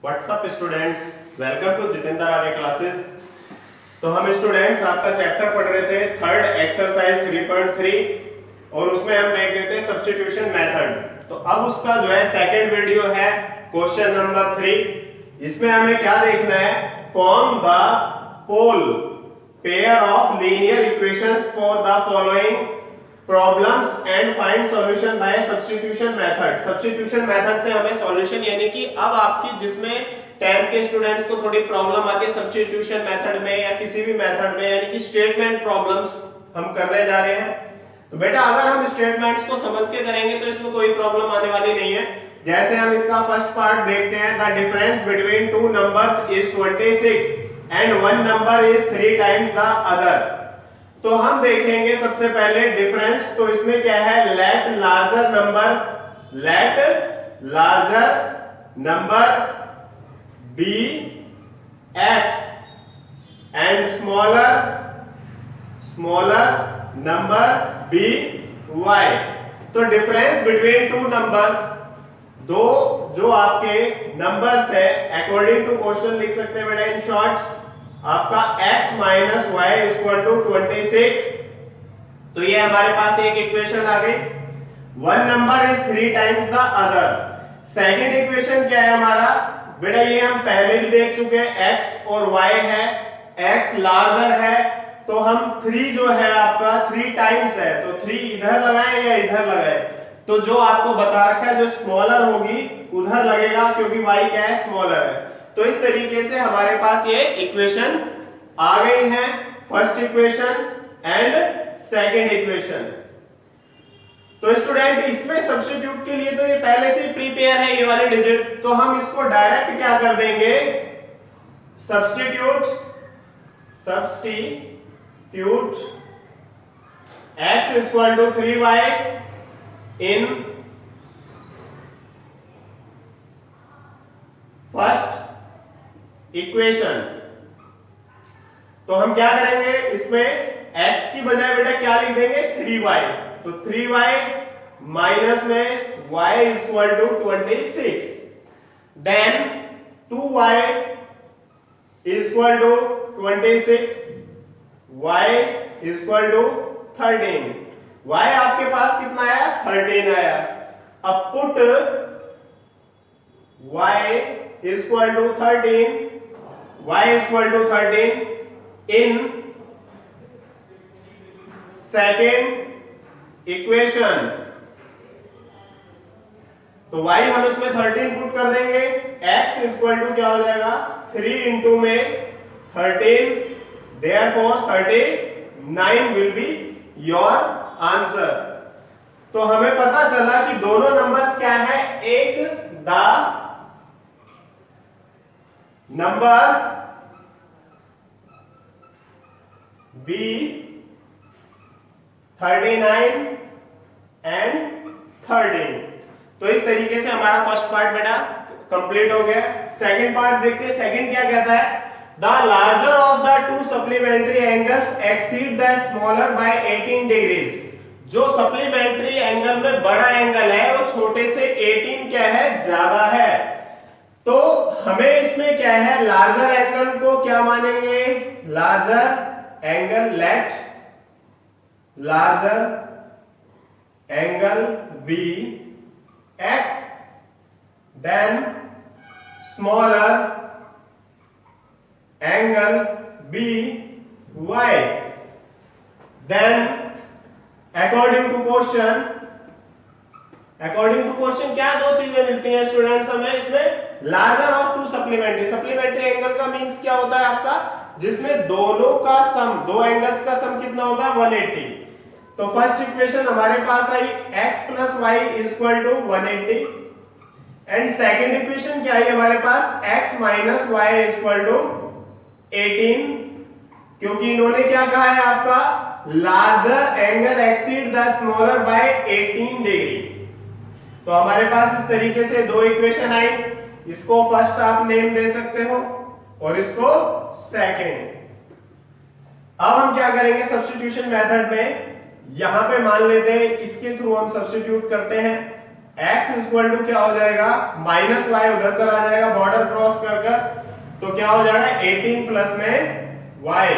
WhatsApp students, welcome to Jitendra Arya classes. तो हम students आपका चैप्टर पढ़ रहे थे थर्ड एक्सरसाइज 3.3 और उसमें हम देख रहे थे सब्स्टिट्यूशन मेथड। तो अब उसका जो है सेकंड वीडियो है क्वेश्चन नंबर 3। इसमें हमें क्या देखना है, form the pole pair of linear equations for the following problems and find solution by substitution method. Substitution method से हमें सॉल्यूशन यानी कि अब आपकी जिसमें 10th के स्टूडेंट्स को थोड़ी प्रॉब्लम आती है सब्स्टिट्यूशन मेथड में या किसी भी मेथड में, यानी कि स्टेटमेंट प्रॉब्लम्स हम करने जा रहे हैं। तो बेटा अगर हम स्टेटमेंट्स को समझ के करेंगे तो इसमें कोई प्रॉब्लम आने वाली नहीं है। जैसे हम इसका फर्स्ट पार्ट देखते हैं, the difference between two numbers is 26 and one number is 3 times the other. तो हम देखेंगे सबसे पहले डिफरेंस। तो इसमें क्या है, let larger number be x and smaller number be y. तो डिफरेंस बिटवीन टू नंबर्स, दो जो आपके नंबर्स है अकॉर्डिंग टू क्वेश्चन लिख सकते हैं बेटा इन शॉर्ट, आपका x minus y equal to 26। तो ये हमारे पास एक इक्वेशन आ गई। One number is 3 times the other. Second equation क्या है हमारा बेटा, ये हम पहले भी देख चुके हैं, x और y है, x लार्जर है तो हम 3 जो है आपका 3 टाइम्स है, तो 3 इधर लगाएं या इधर लगाएं। तो जो आपको बता रखा है जो स्मॉलर होगी उधर लगेगा क्योंकि y क्या है, स्मॉलर है। तो इस तरीके से हमारे पास ये इक्वेशन आ गई है, first equation and second equation. तो स्टूडेंट इसमें सब्स्टिट्यूट के लिए तो ये पहले से ही प्रीपेयर है ये वाले डिजिट, तो हम इसको डायरेक्ट क्या कर देंगे, substitute x equal to 3y in first equation. तो हम क्या करेंगे, इसमें x की बजाय बेटा क्या लिख देंगे, 3y। तो 3y माइनस में y equal to 26, then 2y equal to 26, y equal to 13। y आपके पास कितना आया, 13 आया। अब put y equal to 13, y equal to 13 in second equation. तो y हम इसमें 13 पुट कर देंगे, x इक्वल टू क्या हो जाएगा, 3 इंटू में 13, therefore 39 will be your answer. तो हमें पता चला कि दोनों नंबर्स क्या है, एक द नंबर्स बी 39 एंड 13। तो इस तरीके से हमारा फर्स्ट पार्ट बेटा कंप्लीट हो गया। सेकंड पार्ट देखते हैं, सेकंड क्या कहता है, the larger of the two supplementary angles exceed the smaller by 18 degrees. जो सप्लीमेंट्री एंगल में बड़ा एंगल है वो छोटे से 18 क्या है, ज्यादा है। तो हमें इसमें क्या है, लार्जर एंगल को क्या मानेंगे, larger angle, let larger angle be x, then smaller angle be y. Then according to question क्या दो चीजें मिलती हैं स्टूडेंट्स हमें इसमें, larger of two supplementary angle का मींस क्या होता है आपका, जिसमें दोनों का सम, दो एंगल्स का सम कितना होता है, 180। तो फर्स्ट इक्वेशन हमारे पास आई x plus y equal to 180 and second equation क्या आई हमारे पास, x minus y equal to 18, क्योंकि इन्होंने क्या कहा है आपका, larger angle exceed the smaller by 18 degree. तो हमारे पास इस तरीके से दो इक्वेशन आई, इसको फर्स्ट आप नेम दे सकते हो और इसको सेकंड। अब हम क्या करेंगे सब्स्टिट्यूशन मेथड में, यहां पे मान लेते हैं इसके थ्रू हम सब्स्टिट्यूट करते हैं। x इक्वल टू क्या हो जाएगा, माइनस वाई उधर चला जाएगा बॉर्डर क्रॉस कर कर, तो क्या हो जाएगा 18 प्लस में y।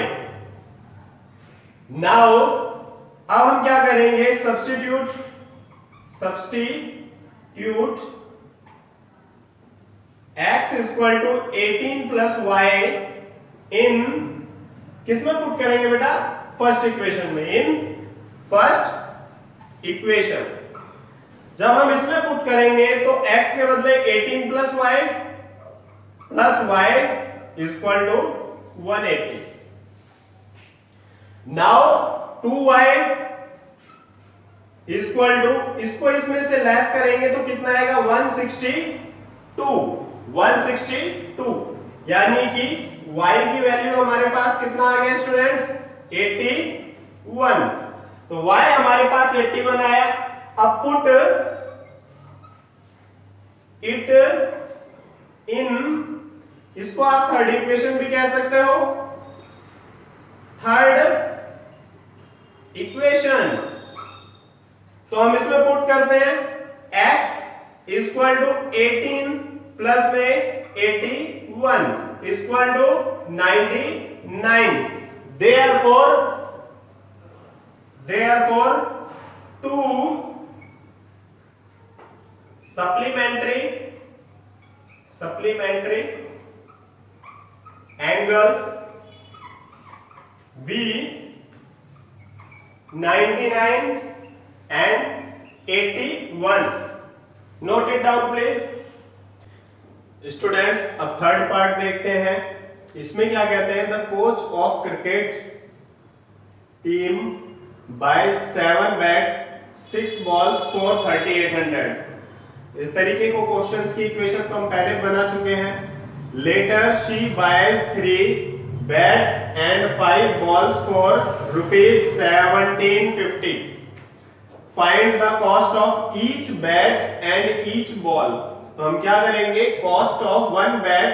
नाउ अब हम क्या करेंगे, substitute x equal to 18 plus y in किसमें पुट करेंगे बेटा, फर्स्ट इक्वेशन में, इन फर्स्ट इक्वेशन। जब हम इसमें पुट करेंगे तो x के बदले 18 plus y equal to 180। Now 2y equal to, इसको इसमें से लेस करेंगे तो कितना आएगा 162, यानी कि y की वैल्यू हमारे पास कितना आ गया स्टूडेंट्स, 81। तो y हमारे पास 81 आया। अब पुट इट इन, इसको आप थर्ड इक्वेशन भी कह सकते हो, थर्ड इक्वेशन। तो हम इसमें पुट करते हैं x इक्वल टू 18 प्लस में 81 equal to 99। Therefore 2 supplementary angles B 99 and 81। Note it down please। Students अब थर्ड पार्ट देखते हैं। इसमें क्या कहते हैं, the coach of cricket team buy 7 bats 6 balls for 3800। इस तरीके को क्वेश्चंस की इक्वेशन तो हम पहले बना चुके हैं। Later she buys 3 bats and 5 balls for ₹1750। Find the cost of each bat and each ball. तो हम क्या करेंगे, cost of 1 bat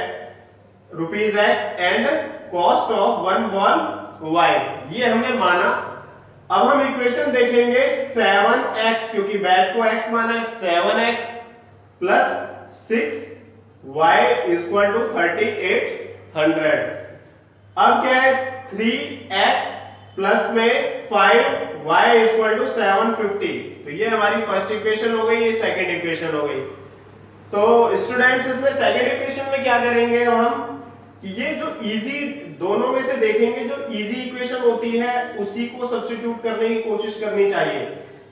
₹X and cost of 1 ball Y, ये हमने माना। अब हम इक्वेशन देखेंगे 7x, क्योंकि बैट को x माना है, 7x plus 6y equal to 3800। अब क्या है, 3x प्लस में 5y इक्वल टू 750। तो ये हमारी फर्स्ट इक्वेशन हो गई, ये सेकंड इक्वेशन हो गई। तो स्टूडेंट्स इसमें सेकंड इक्वेशन में क्या करेंगे हम, कि ये जो इजी, दोनों में से देखेंगे जो इजी इक्वेशन होती है उसी को सब्स्टिट्यूट करने की कोशिश करनी चाहिए।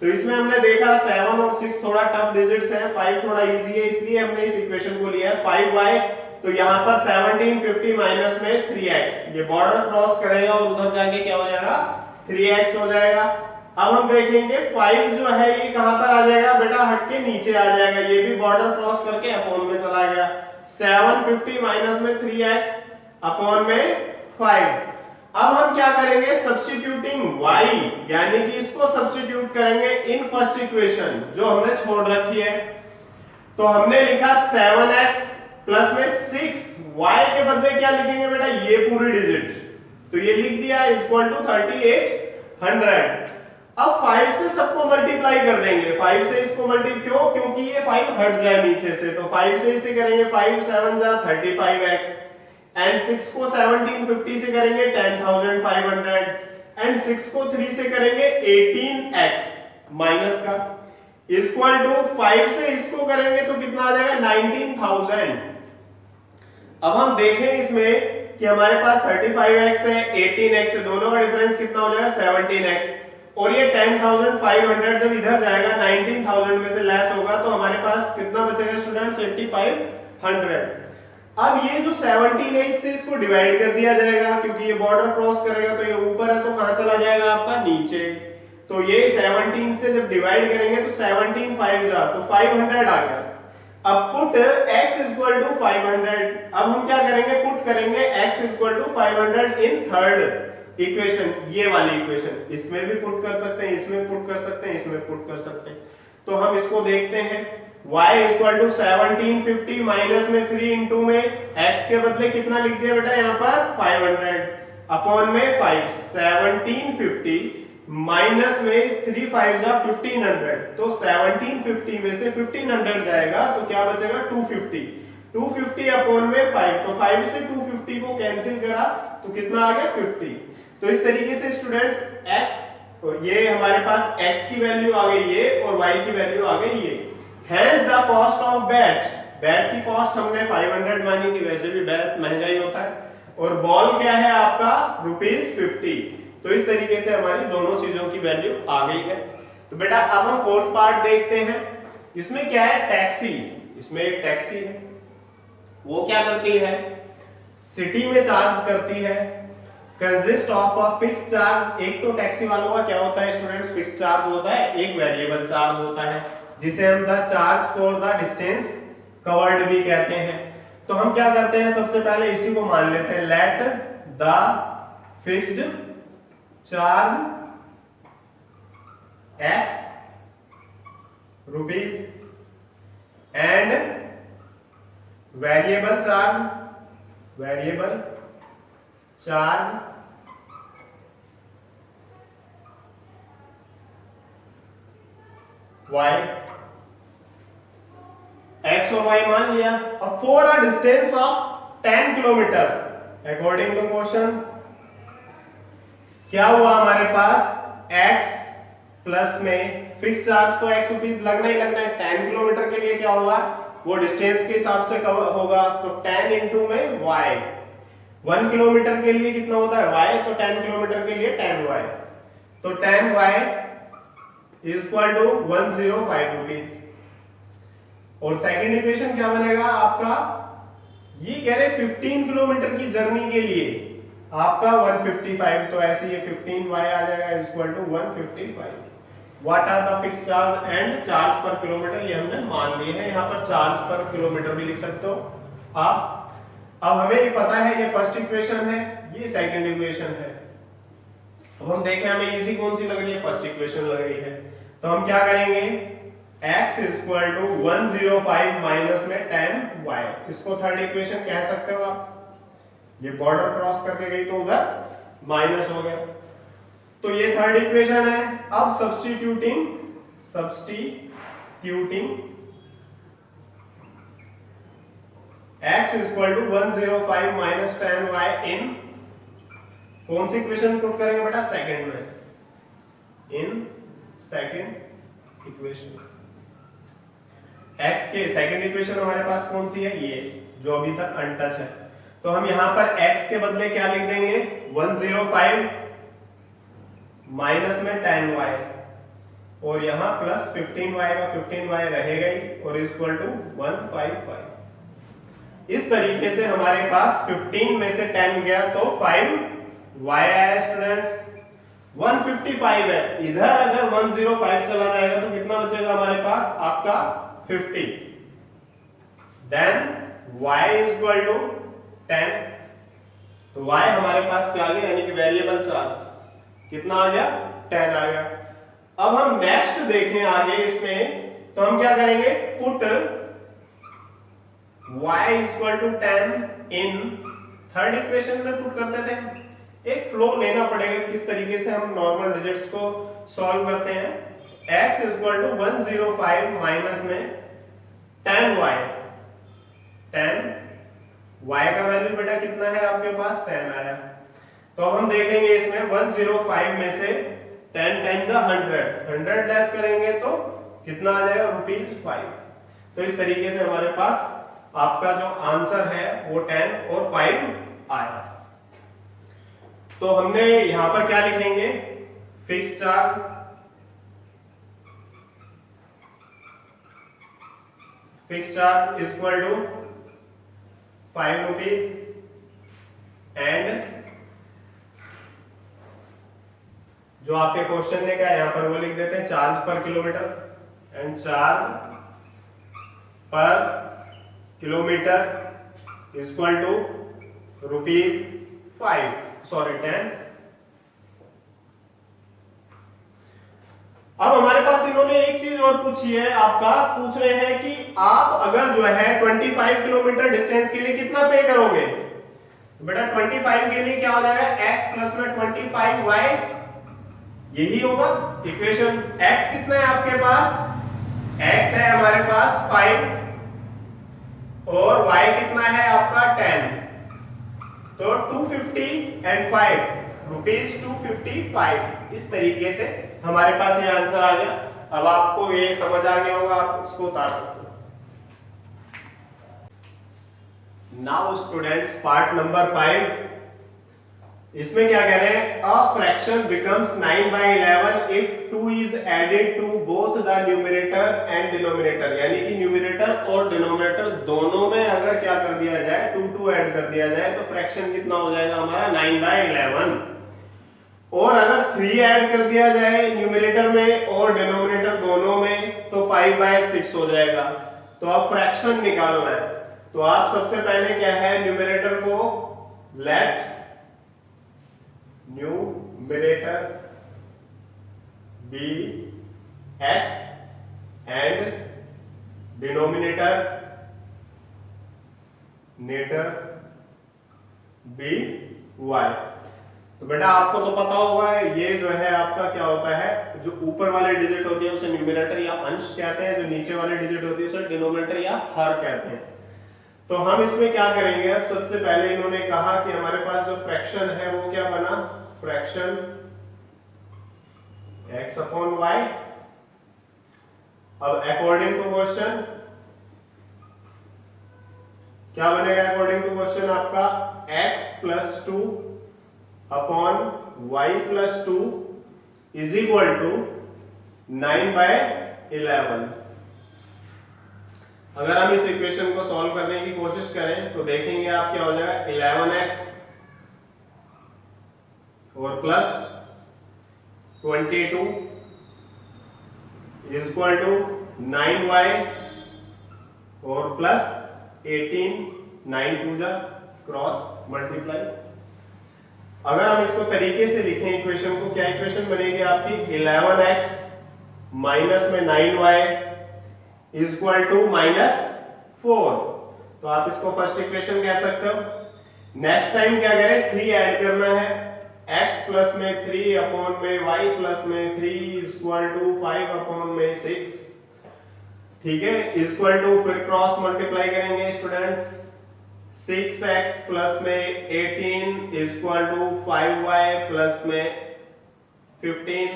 तो इसमें हमने देखा 7 और 6 थोड़ा टफ डिजिट्स हैं, 5 थोड़ा इजी है, इसलिए हमने इस इक्वेशन को लिया है 5y। तो यहाँ पर 1750 माइनस में 3x, ये बॉर्डर क्रॉस करेगा और उधर जाके क्या हो जाएगा, 3x हो जाएगा। अब हम देखेंगे 5 जो है ये कहां पर आ जाएगा बेटा, हट के नीचे आ जाएगा, ये भी बॉर्डर क्रॉस करके अपॉन में चला गया। 750 माइनस में 3x अपॉन में 5। अब हम क्या करेंगे, सब्स्टिट्यूटिंग y, यानी कि इसको सब्स्टिट्यूट करेंगे इन फर्स्ट इक्वेशन जो हमने छोड़ रखी है। तो हमने लिखा 7x प्लस में 6y के बदले क्या लिखेंगे बेटा, ये पूरी डिजिट, तो ये लिख दिया इक्वल टू 3800। अब 5 से सबको मल्टीप्लाई कर देंगे, 5 से इसको क्यों, क्योंकि ये 5 हट जाए नीचे से, तो 5 से इसे करेंगे 5 7 जा 35x एंड 6 को 1750 से करेंगे 10500 एंड 6 को 3 से करेंगे 18x माइनस का इक्वल टू 5 से इसको करेंगे तो कितना आ जाएगा 19000। अब हम देखें इसमें कि हमारे पास 35x है 18x है, दोनों का डिफरेंस कितना हो जाएगा 17x, और ये 10500 जब इधर जाएगा 19000 में से लेस होगा तो हमारे पास कितना बचेगा स्टूडेंट्स 8500। अब ये जो 17 है इससे इसको डिवाइड कर दिया जाएगा, क्योंकि ये बॉर्डर क्रॉस करेगा तो ये ऊपर है तो कहां चला जाएगा आपका नीचे। तो ये 17 से जब डिवाइड करेंगे तो 17 5 जा तो 500 आ गया। अब पुट x इक्वल टू 500। अब हम क्या करेंगे, पुट करेंगे x equal to 500 in third equation, ये वाली इक्वेशन। इसमें भी पुट कर सकते हैं, इसमें पुट कर सकते हैं, इसमें पुट कर सकते हैं। तो हम इसको देखते हैं, y इक्वल टू 1750 माइनस में 3 इंटू में x के बदले कितना लिख दिया बेटा यहाँ पर 500 अपॉन में 5। 1750 माइनस में 3 5 जा 1500, तो 1750 में से 1500 जाएगा तो क्या बचेगा 250। 250 अपॉन में 5, तो 5 से 250 को कैंसिल करा तो कितना आ गया 50। तो इस तरीके से स्टूडेंट्स x, ये हमारे पास x की वैल्यू आ गई ये और y की वैल्यू आ गई ये। Hence the cost of bat की कॉस्ट हमने 500 मानी थी, वैसे भी बैट महंगा ही होता है, और बॉल क्या है आपका ₹50। तो इस तरीके से हमारी दोनों चीजों की वैल्यू आ गई है। तो बेटा अब हम फोर्थ पार्ट देखते हैं। इसमें क्या है, टैक्सी। इसमें एक टैक्सी है, वो क्या करती है, सिटी में चार्ज करती है, consist of a fix charge. एक तो टैक्सी वालों का क्या होता है स्टूडेंट्स, फिक्स चार्ज होता है, एक वेरिएबल चार्ज होता है जिसे हम the charge for the distance covered भी कहते हैं। तो हम क्या करते हैं, सबसे पहले इसी को मान लेते हैं, let the fixed charge x rupees and variable charge y, x और y मान लिया। अब for a distance of 10 kilometre according to question क्या हुआ हमारे पास, x प्लस में फिक्स चार्ज तो x रुपीज लगना ही लगना है। 10 किलोमीटर के लिए क्या होगा, वो डिस्टेंस के हिसाब से होगा, तो 10 इंटू में y। 1 किलोमीटर के लिए कितना होता है y, तो 10 किलोमीटर के लिए 10y, तो 10y is equal to 105 rupees. और सेकंड इक्वेशन क्या बनेगा आपका, ये कह रहे 15 किलोमीटर की जर्नी के लिए आपका 155, तो ऐसे ये 15y आ जाएगा is equal to 155। What are the fix charge and charge per kilometre, ये हमने मान लिए हैं, यहाँ पर चार्ज पर किलोमीटर भी लिख सकते हो आप। अब हमें ये पता है ये फर्स्ट इक्वेशन है, ये सेकंड इक्वेशन है। अब हम देखें हमें इजी कौन सी लग रही है, फर्स्ट इक्वेशन लग रही है। तो हम क्या करेंगे, x is equal to 105 minus में 10y, इसको थर्ड इक्वेशन कह सकते हो आप। ये बॉर्डर क्रॉस करके गई तो उधर माइनस हो गया, तो ये थर्ड इक्वेशन है। अब substituting x is equal to 105 minus 10y in कौन सी इक्वेशन पुट करेंगे बेटा, सेकंड में, इन सेकंड इक्वेशन। x के सेकंड इक्वेशन हमारे पास कौन सी है, ये जो अभी तक अनटच है। तो हम यहां पर x के बदले क्या लिख देंगे, 105 माइनस में 10y, और यहां प्लस 15y का 15y रहेगा ही, और इक्वल टू 155। इस तरीके से हमारे पास 15 में से 10 गया तो 5y आया स्टूडेंट्स। 155 है, इधर अगर 105 चला जाएगा तो कितना बचेगा हमारे पास आपका 50। Then y is equal to 10, तो y हमारे पास क्या आ गया, यानी कि वेरिएबल चार्ज कितना आ गया, 10 आ गया। अब हम नेक्स्ट देखें आगे इसमें, तो हम क्या करेंगे, put y is equal to 10 in third equation में पुट करते थे। एक फ्लो लेना पड़ेगा किस तरीके से हम नॉर्मल डिजिट्स को सॉल्व करते हैं। x is equal to 105 minus में 10y, 10y का वैल्यू बेटा कितना है आपके पास, 10 आया। तो अब हम देखेंगे इसमें 105 में से 10 टाइम्स 100 लेस करेंगे तो कितना आ जाएगा, ₹5। तो इस तरीके से हमारे पास आपका जो आंसर है वो 10 और 5 आया। तो हमने यहां पर क्या लिखेंगे, fix charge, equal to 5 rupees and जो आपके क्वेश्चन ने कहा यहां पर वो लिख देते हैं, charge per kilometre, and charge per kilometre equal to ₹10। अब हमारे पास इन्होंने एक चीज और पूछी है, आपका पूछ रहे हैं कि आप अगर जो है 25 किलोमीटर डिस्टेंस के लिए कितना पे करोगे। तो बेटा 25 के लिए क्या हो जाएगा, x प्लस में 25y यही होगा इक्वेशन। x कितना है आपके पास, x है हमारे पास 5 और y कितना है आपका 10, तो 250 एंड 5 रुपीज 255। इस तरीके से हमारे पास ये आंसर आ गया। अब आपको ये समझ आ गया होगा, आप इसको उतार सकते हो। नाउ स्टूडेंट्स पार्ट नंबर 5, इसमें क्या कह रहे हैं, a fraction becomes 9/11 if 2 is added to both the numerator and denominator. यानी कि न्यूमरेटर और डिनोमिनेटर दोनों में अगर क्या कर दिया जाए, 2 ऐड कर दिया जाए, तो फ्रैक्शन कितना हो जाएगा हमारा 9/11। और अगर 3 ऐड कर दिया जाए न्यूमरेटर में और डिनोमिनेटर दोनों में, तो 5/6 हो जाएगा। तो अब फ्रैक्शन निकालना है, तो आप सबसे पहले क्या है, न्यूमरेटर को let numerator be x and denominator be y। तो बेटा आपको तो पता होगा ये जो है आपका क्या होता है, जो ऊपर वाले डिजिट होती है उसे न्यूमरेटर या अंश कहते हैं, जो नीचे वाले डिजिट होती है उसे डिनोमिनेटर या हर कहते हैं। तो हम इसमें क्या करेंगे, अब सबसे पहले इन्होंने कहा कि हमारे पास जो फ्रैक्शन है वो क्या बना, फ्रैक्शन x अपॉन y। अब अकॉर्डिंग टू क्वेश्चन क्या बनेगा, अकॉर्डिंग टू क्वेश्चन आपका x plus 2 upon y plus 2 is equal to 9/11। अगर हम इस इक्वेशन को सॉल्व करने की कोशिश करें तो देखेंगे आप क्या हो जाएगा, 11x और plus 22 is equal to 9y और प्लस 18, 9 2 जा क्रॉस मल्टीप्लाई। अगर हम इसको तरीके से लिखें इक्वेशन को, क्या इक्वेशन बनेगी आपकी, 11x माइनस में 9y इज इक्वल टू -4। तो आप इसको फर्स्ट इक्वेशन कह सकते हो। नेक्स्ट टाइम क्या करें, 3 ऐड करना है, x प्लस में 3 अपॉन में y प्लस में 3 इज इक्वल टू 5 अपॉन में 6। ठीक है, इज इक्वल टू फिर क्रॉस मल्टीप्लाई करेंगे स्टूडेंट्स, 6x प्लस में 18 is equal to 5y plus में 15।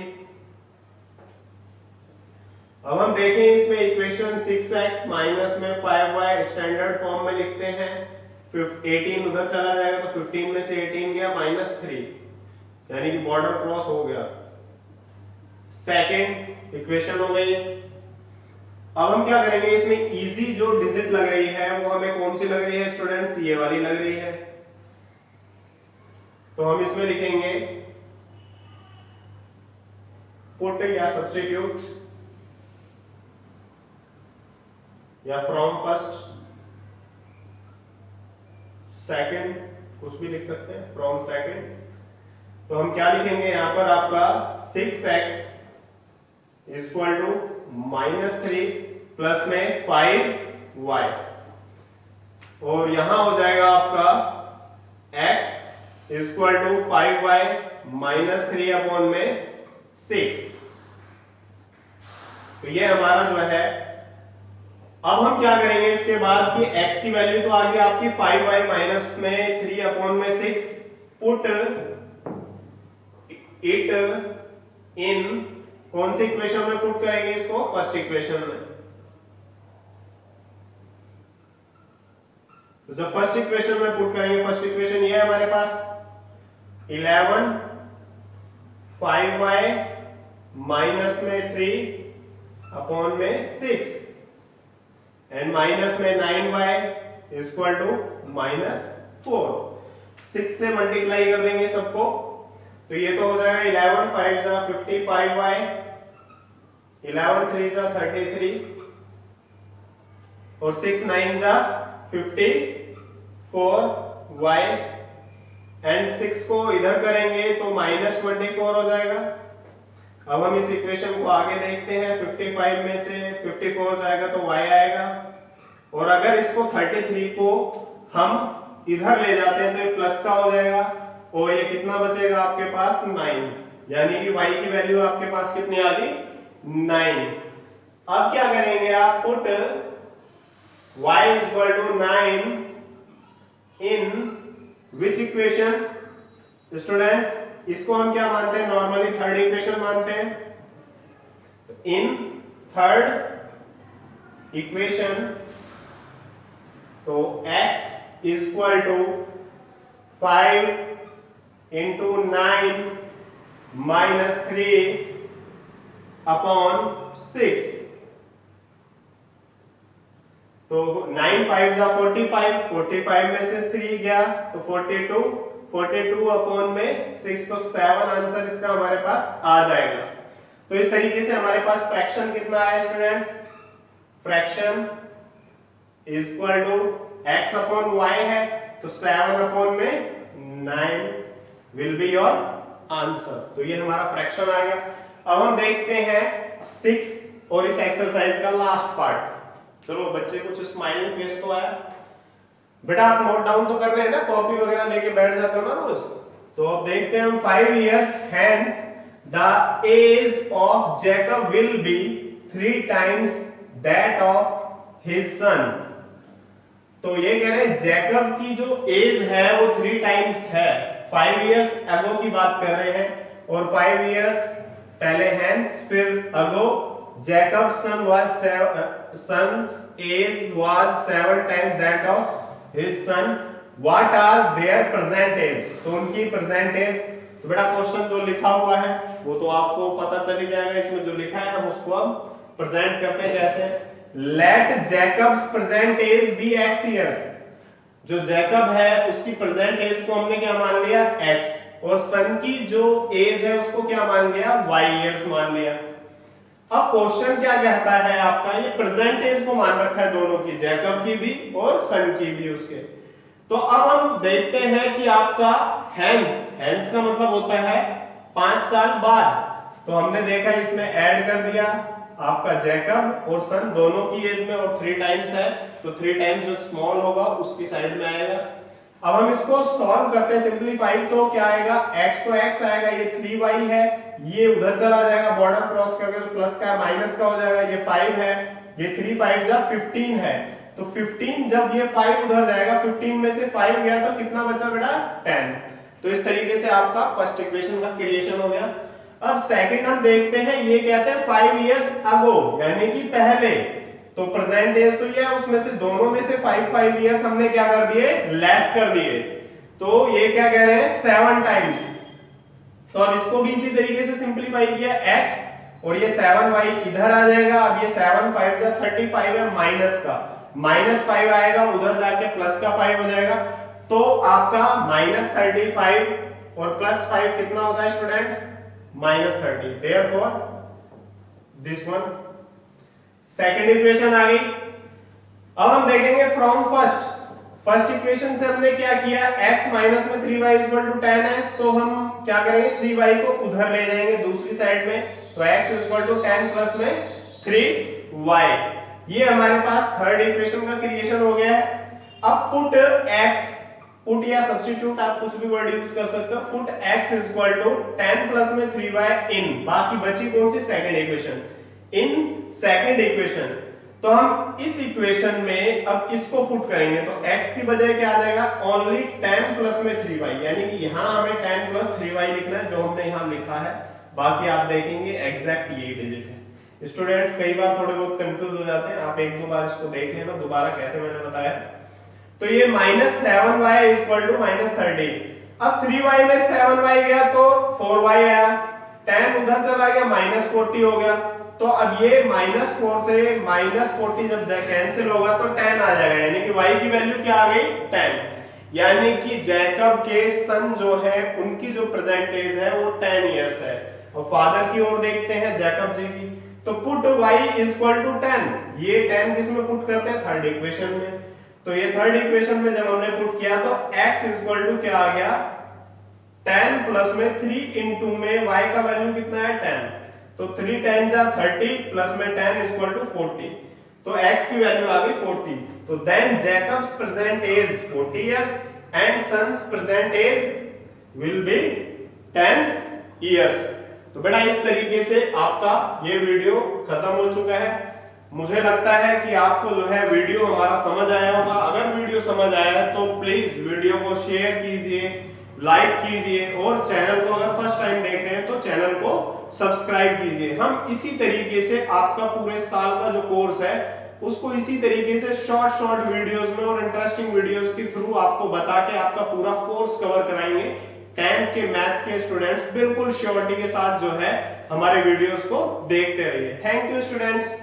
अब हम देखें इसमें इक्वेशन 6x माइनस में 5y स्टैंडर्ड फॉर्म में लिखते हैं, 18 उधर चला जाएगा तो 15 में से 18 गया -3, यानी कि बॉर्डर क्रॉस हो गया। सेकंड इक्वेशन हो गई। अब हम क्या करेंगे, इसमें इजी जो डिजिट लग रही है वो हमें कौन सी लग रही है स्टूडेंट्स, ये वाली लग रही है। तो हम इसमें लिखेंगे पुट या सब्स्टिट्यूट या फ्रॉम फर्स्ट सेकंड, कुछ भी लिख सकते हैं, फ्रॉम सेकंड। तो हम क्या लिखेंगे यहां पर, आपका 6x is equal to -3 plus में 5y, और यहां हो जाएगा आपका x is equal to 5y -3 upon में 6। तो ये हमारा जो है। अब हम क्या करेंगे इसके बाद कि x की वैल्यू तो आ गई आपकी 5y माइनस में 3 अपॉन में 6, पुट इट इन कौन सी इक्वेशन में पुट करेंगे इसको, फर्स्ट इक्वेशन में। तो जब फर्स्ट इक्वेशन में पुट करेंगे, फर्स्ट इक्वेशन ये है हमारे पास 11 5y माइनस में 3 अपॉन में 6 एंड माइनस में 9y इज इक्वल टू -4। 6 से मल्टीप्लाई कर देंगे सबको, तो ये तो हो जाएगा 11 5 जा 55y, 11 3 जा 33 और 6 9 जा 54y एंड 6 को इधर करेंगे तो -24 हो जाएगा। अब हम इस इक्वेशन को आगे देखते हैं, 55 में से 54 जाएगा तो y आएगा, और अगर इसको 33 को हम इधर ले जाते हैं तो ये प्लस का हो जाएगा, और ये कितना बचेगा आपके पास 9। यानी कि y की वैल्यू आपके पास कितनी आ गई 9। अब क्या करेंगे आप, put y is equal to 9 in which equation students, इसको हम क्या मानते हैं, नॉर्मली थर्ड इक्वेशन मानते हैं। इन थर्ड इक्वेशन तो x is equal to 5 into 9 minus 3 upon 6। तो 9 5 जा 45, 45 में से 3 गया तो 42, 42 अपॉन में 6, तो 7 आंसर इसका हमारे पास आ जाएगा। तो इस तरीके से हमारे पास फ्रैक्शन कितना है students, fraction is equal to x upon y है, तो 7 अपॉन में 9 विल बी योर आंसर। तो ये हमारा फ्रैक्शन आ गया। अब हम देखते हैं 6 और इस एक्सरसाइज का लास्ट पार्ट। चलो बच्चे कुछ स्माइलिंग फेस तो आया। बेटा आप नोट डाउन तो कर रहे हैं ना, कॉपी वगैरह लेके बैठ जाते हो ना रोज। तो अब देखते हैं हम 5 years hence the age of Jacob will be 3 times that of his son। तो ये कह रहे हैं जैकब की जो एज है वो 3 टाइम्स है। 5 years ago की बात कर रहे हैं, और 5 years पहले hence फिर ago Jacob's son's age was 7 times that of his son। What are their present age? तो उनकी present age, तो बेटा क्वेश्चन जो लिखा हुआ है वो तो आपको पता चल ही जाएगा। इसमें जो लिखा है हम उसको अब प्रेजेंट करते हैं। जैसे let Jacob's present age be x years। जो जैकब है उसकी प्रेजेंट एज को हमने क्या मान लिया x, और सन की जो एज है उसको क्या मान लिया y years मान लिया। अब क्वेश्चन क्या कहता है आपका, ये प्रेजेंट एज को मान रखा है दोनों की, जैकब की भी और सन की भी उसके। तो अब हम देखते हैं कि आपका हेंस, हेंस का मतलब होता है 5 साल बाद। तो हमने देखा इसमें ऐड कर दिया आपका जैकब और सन दोनों की एज में, और 3 टाइम्स है तो 3 टाइम्स जो स्मॉल होगा उसकी साइड में आएगा। अब हम इसको सॉल्व करते हैं, सिंपलीफाई, तो क्या आएगा, x तो x आएगा, ये 3y है, ये उधर चला जाएगा बॉर्डर क्रॉस करके तो प्लस का माइनस का हो जाएगा, ये 5 है, ये 3 5 जा 15 है, तो 15 जब ये 5 उधर जाएगा, 15 में से 5 गया तो कितना बचा बेटा 10। तो इस तरीके से आपका फर्स्ट इक्वेशन का क्रिएशन हो गया। अब सेकंड हम देखते हैं, ये कहते हैं 5 years ago यानी कि पहले, तो प्रेजेंट एज तो ये है, उसमें से दोनों में से 5 years हमने क्या कर दिए, लेस कर दिए। तो ये क्या कह रहे हैं 7 टाइम्स। तो अब इसको भी इसी तरीके से सिंपलीफाई किया, x और ये 7y इधर आ जाएगा। अब ये 7 5 जा 35 है, माइनस का -5 आएगा, उधर जाके प्लस का 5 हो जाएगा। तो आपका -35 और +5 कितना होता है students, -30। Therefore this one second equation आ गई। अब हम देखेंगे फ्रॉम फर्स्ट इक्वेशन से हमने क्या किया, x माइनस में 3y इक्वल टू 10 है, तो हम क्या करेंगे 3y को उधर ले जाएंगे दूसरी साइड में, तो x इक्वल टू 10 प्लस में 3y। ये हमारे पास थर्ड इक्वेशन का क्रिएशन हो गया है। अब पुट x, पुट या सब्स्टिट्यूट आप कुछ भी वर्ड यूज कर सकते हो, put x equal to 10 plus में 3y इन, बाकी बची कौन सी, second equation, in second equation. तो हम इस इक्वेशन में अब इसको पुट करेंगे, तो x की बजाय क्या आ जाएगा, ओनली 10 प्लस में 3y, यानी कि यहां हमें 10 प्लस 3y लिखना है जो हमने यहां लिखा है, बाकी आप देखेंगे एग्जैक्ट यही डिजिट है। स्टूडेंट्स कई बार थोड़े बहुत कंफ्यूज हो जाते हैं, आप एक दो बार इसको देख लेना दोबारा कैसे मैंने बताया। तो ये -7y इक्वल टू -30। अब 3y में 7y गया तो 4y आया, 10 उधर चला गया -40 हो गया, तो अब ये -4 से -40 जब कैंसिल होगा तो 10 आ जाएगा, यानी कि y की वैल्यू क्या आ गई 10। यानी कि जैकब के सन जो है उनकी जो प्रेजेंट एज है वो 10 इयर्स है। और फादर की ओर देखते हैं जैकब जी की, तो पुट y इक्वल टू 10, ये 10 किसमें पुट करते हैं, थर्ड इक्वेशन में। तो ये थर्ड इक्वेशन में जब हमने पुट किया तो x इक्वल टू क्या आ गया 10 प्लस में 3 इंटू में y का वैल्यू कितना है 10, तो 3 10 जा 30 प्लस में 10 इक्वल टू 40, तो x की वैल्यू आ गई 40। तो then Jacob's present age 40 years and son's present age will be 10 years. तो बेटा इस तरीके से आपका ये वीडियो खत्म हो चुका है। मुझे लगता है कि आपको जो है वीडियो हमारा समझ आया होगा। अगर वीडियो समझ आया है तो प्लीज वीडियो को शेयर कीजिए, लाइक कीजिए और चैनल को अगर फर्स्ट टाइम देख रहे हैं तो चैनल को सब्सक्राइब कीजिए। हम इसी तरीके से आपका पूरे साल का जो कोर्स है उसको इसी तरीके से शॉर्ट वीडियोस में और इंटरेस्टिंग वीडियोस के थ्रू आपको बता के आपका पूरा कोर्स कवर कराएंगे। 10th के मैथ के स्टूडेंट्स बिल्कुल श्योरिटी के साथ जो है हमारे वीडियोस को देखते रहिए। Thank you students.